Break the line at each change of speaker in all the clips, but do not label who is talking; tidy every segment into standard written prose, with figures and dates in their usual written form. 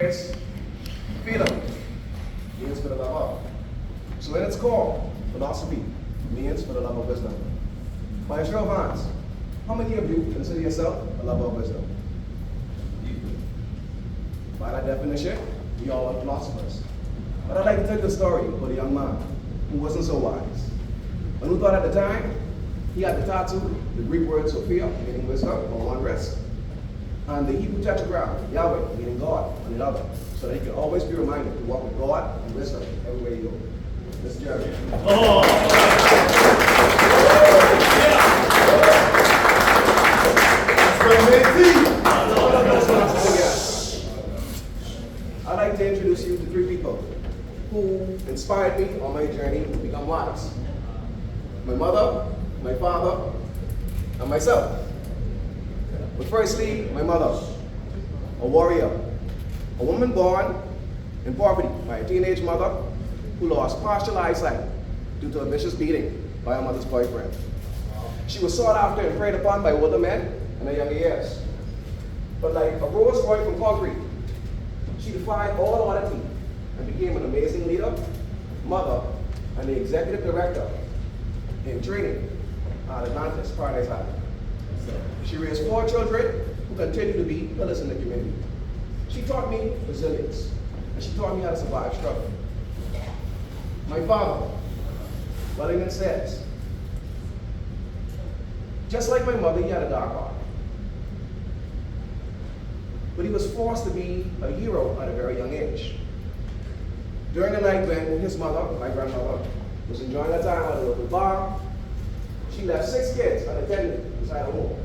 Freedom means for the love of. So in its core, philosophy means for the love of wisdom. By a show of hands, how many of you consider yourself a lover of wisdom? By that definition, we all are philosophers. But I'd like to tell you a story about a young man who wasn't so wise, and who thought at the time he had the tattoo, the Greek word Sophia, meaning wisdom, on one wrist, and the Hebrew tetragram, Yahweh, meaning God, on the other, so that he could always be reminded to walk with God and wisdom everywhere you go. Mr. Jeremy. I'd like to introduce you to three people who inspired me on my journey to become wise. My mother, my father, and myself. But firstly, my mother, a warrior, a woman born in poverty by a teenage mother who lost partial eyesight due to a vicious beating by her mother's boyfriend. She was sought after and preyed upon by older men in her younger years. But like a Rolls Royce from concrete, she defied all authority and became an amazing leader, mother, and the executive director in training at Atlantis Paradise High. She raised 4 children who continue to be pillars in the community. She taught me resilience, and she taught me how to survive struggle. My father, Wellington Sears. Just like my mother, he had a dark heart. But he was forced to be a hero at a very young age. During the night when his mother, my grandmother, was enjoying her time at a local bar, she left 6 kids unattended inside her home.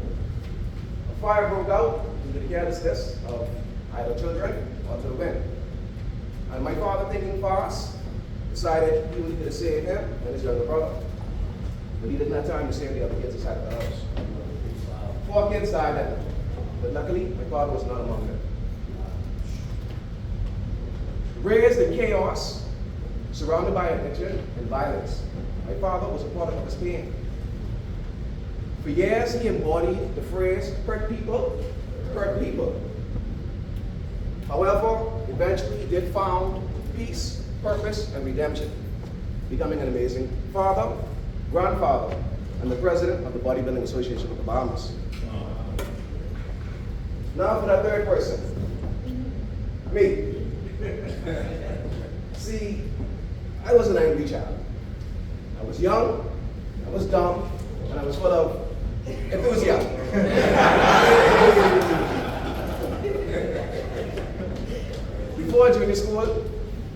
A fire broke out due to the carelessness of either children or to the wind. And my father, thinking fast, decided he was going to save him and his younger brother. But he didn't have time to save the other kids inside the house. 4 kids died then, but luckily my father was not among them. Raised in chaos, surrounded by addiction and violence, my father was a product of his pain. For years, he embodied the phrase, hurt people, hurt people. However, eventually he did found peace, purpose, and redemption, becoming an amazing father, grandfather, and the president of the Bodybuilding Association of the Bahamas. Now for that third person, me. See, I was an angry child. I was young, I was dumb, and I was full of enthusiasm. Before junior school,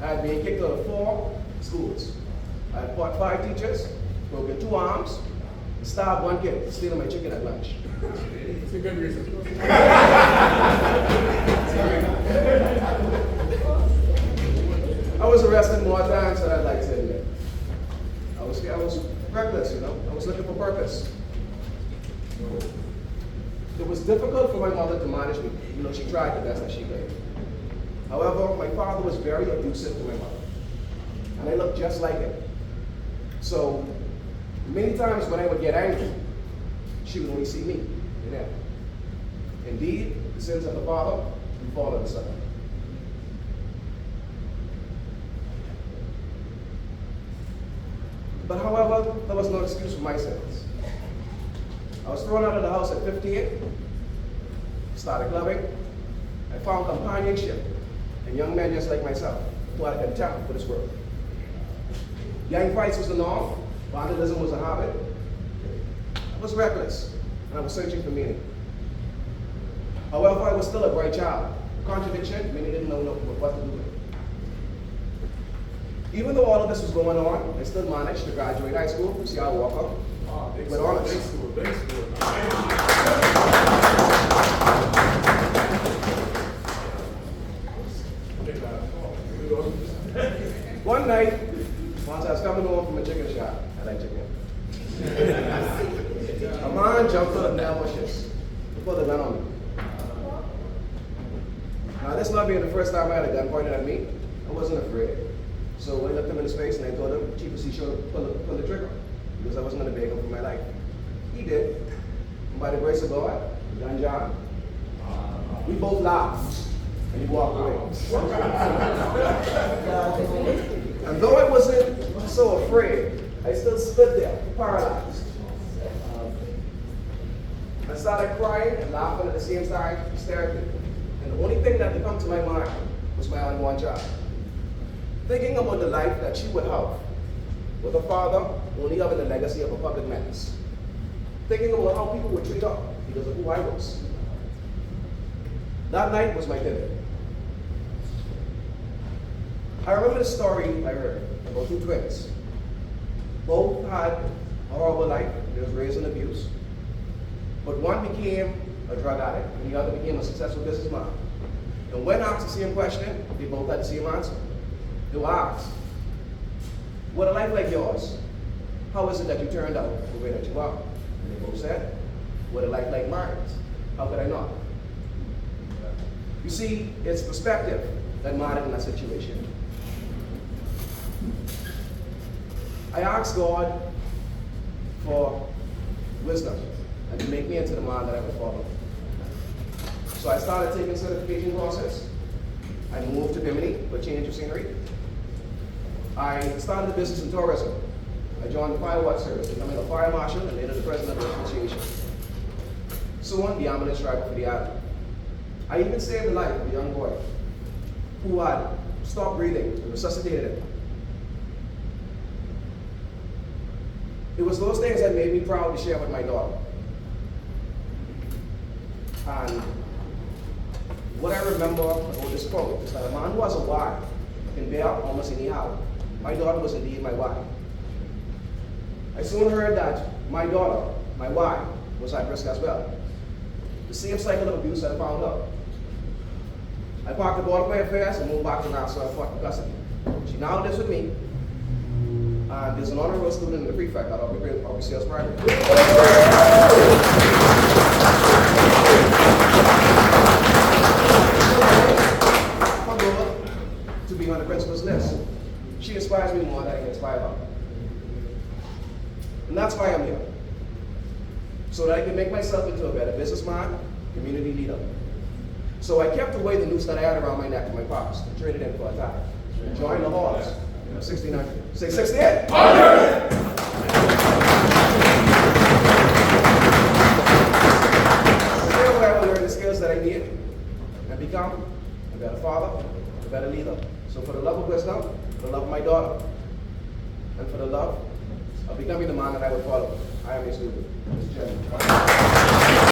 I had been kicked out of 4 schools. I had fought 5 teachers, broken 2 arms, and stabbed 1 kid for stealing my chicken at lunch.
It's a good reason.
I was arrested more times than I'd like to admit. I was reckless, you know. I was looking for purpose. It was difficult for my mother to manage me. You know, she tried the best that she could. However, my father was very abusive to my mother, and I looked just like him. So many times when I would get angry, she would only see me in him. Indeed, the sins of the father and fall of the son. But however, there was no excuse for my sins. I was thrown out of the house at 15, started clubbing. I found companionship in young men just like myself, who had a contempt for this world. Gang fights was the norm, vandalism was a habit. I was reckless, and I was searching for meaning. However, I was still a bright child. Contradiction, meaning I didn't know what to do with it. Even though all of this was going on, I still managed to graduate high school from Seattle Walker with honors.
Big school.
One night, once I was coming home from a chicken shop, I like chicken. A man jumped out of the bushes to put a gun on me. Now, this not being the first time I had a gun pointed at me, I wasn't afraid. So I looked him in his face and I told him, Chief, he should pull the trigger, because I wasn't going to beg him for my life. He did. And by the grace of God, John, we both laughed. And he walked away. And though I wasn't so afraid, I still stood there, paralyzed. I started crying and laughing at the same time, hysterically. And the only thing that would come to my mind was my unborn child. Thinking about the life that she would have with a father only having the legacy of a public menace. Thinking about how people would treat her because of who I was. That night was my pivot. I remember the story I heard about two twins. Both had a horrible life. They was raised in abuse. But one became a drug addict and the other became a successful businessman. And when asked the same question, they both had the same answer. They were asked, "What a life like yours, how is it that you turned out the way that you are?" And they both said, "What a life like mine, how could I not?" You see, it's perspective that mattered in that situation. I asked God for wisdom and to make me into the man that I would follow. So I started taking certification courses. I moved to Bimini for a change of scenery. I started a business in tourism. I joined the fire watch service, becoming a fire marshal and later the president of the association. Soon, the ambulance driver for the island. I even saved the life of a young boy who had stopped breathing and resuscitated him. It was those things that made me proud to share with my daughter. And what I remember about this quote is that a man who has a why can bear almost anyhow. My daughter was indeed my why. I soon heard that my daughter, my why, was at risk as well. The same cycle of abuse that I found out. I parked the board of my affairs and moved back to Nassau and fought for custody. She now lives with me. And there's an honor roll student in the prefect at RECKLEY Sears Primary. To be on the principal's list. She inspires me more than I can inspire her. And that's why I'm here. So that I can make myself into a better businessman, community leader. So I kept away the noose that I had around my neck in my pockets and traded in for a tie. And joined the halls. 69. Say 68. Today, I will learn the skills that I need and become a better father, a better leader. So for the love of wisdom, for the love of my daughter, and for the love of becoming the man that I would follow, I am your student, Mr. Chairman.